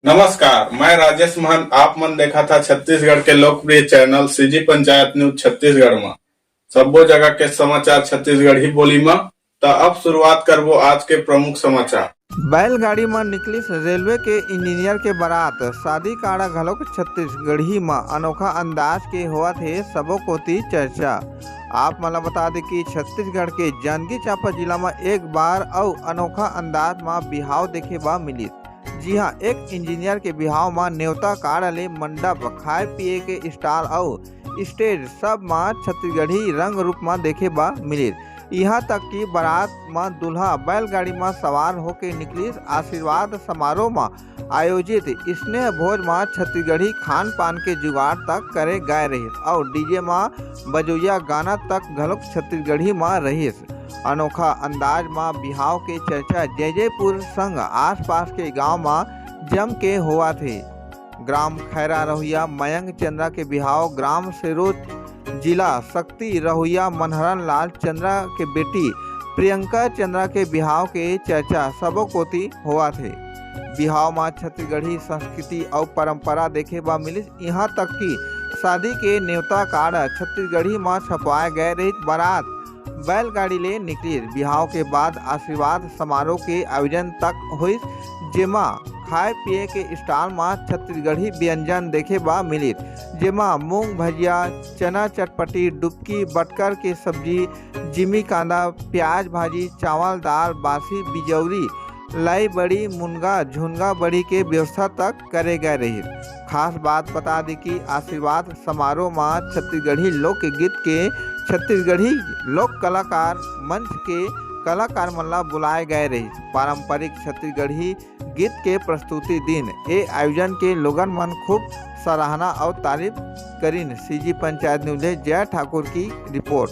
नमस्कार, मैं राजेश महंत। आप मन देखा था छत्तीसगढ़ के लोकप्रिय channel CG panchayat news Chhattisgarh में सब्बो जगह के समाचार छत्तीसगढ़ी बोली में। तो अब शुरुआत करबो आज के प्रमुख समाचार। बैलगाड़ी में निकलिस रेलवे के इंजीनियर के बारात, शादी काड़ा घलोक छत्तीसगढ़ी में अनोखा अंदाज के होवत है सबो कोती चर्चा। आप मला बता दें कि छत्तीसगढ़ के जांजगीर चांपा जिला में एक बार और अनोखा अंदाज में बिहाव देखे बा मिली। जी हाँ, एक इंजीनियर के बिहाव में न्योता कार्ड ले मंडप, खाए पिए के स्टॉल और स्टेज सब में छत्तीसगढ़ी रंग रूप में देखे बा मिली। यहाँ तक कि बारात में दूल्हा बैलगाड़ी में सवार होकर निकली। आशीर्वाद समारोह में आयोजित स्नेह भोज में छत्तीसगढ़ी खान पान के जुगाड़ तक करे गए रही और डीजे में बजोया गाना तक घलोक छत्तीसगढ़ी में रही। अनोखा अंदाज में बिहाव के चर्चा जयजयपुर संग आसपास के गांव में जम के हुआ थे। ग्राम खैरा रहुआ मयंक चंद्रा के बिहाव, ग्राम सेरोज जिला शक्ति रहुआ मनहरन लाल चंद्रा के बेटी प्रियंका चंद्रा के बिहाव के चर्चा सबो कोती हुआ थे। बिहाव में छत्तीसगढ़ी संस्कृति और परंपरा देखे बा मिली। यहाँ तक कि शादी के न्योता कार्ड छत्तीसगढ़ी में छपवाए गए रही। बारात बैलगाड़ी ले निकली। बिहाव के बाद आशीर्वाद समारोह के आयोजन तक हुई, जेमा खाए पिए के स्टॉल में छत्तीसगढ़ी व्यंजन देखे बा मिली, जेमा मूंग भजिया, चना चटपटी, डुबकी, बटकर के सब्जी, जिमी कांदा, प्याज भाजी, चावल दाल, बासी बिजौरी, लाई बड़ी, मुनगा झुनगा बड़ी के व्यवस्था तक करे गए रही। खास बात बता दी कि आशीर्वाद समारोह में छत्तीसगढ़ी लोकगीत के छत्तीसगढ़ी लोक कलाकार मंच के कलाकार मन ला बुलाए गए रही। पारंपरिक छत्तीसगढ़ी गीत के प्रस्तुति दिन ए आयोजन के लोगन मन खूब सराहना और तारीफ करीन। सीजी पंचायत न्यूज जय ठाकुर की रिपोर्ट।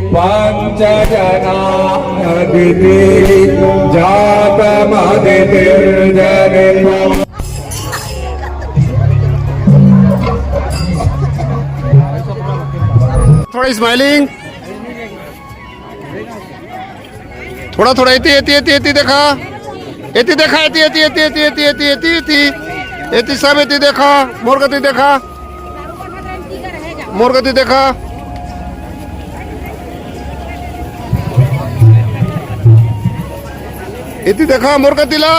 पंचजना अदिति जातमदितिर्जनितम्। थोड़ा स्माइलिंग, थोड़ा एती देखा, एती सब एती देखा, मोरगति देखा, इति देखा मोरगतिला।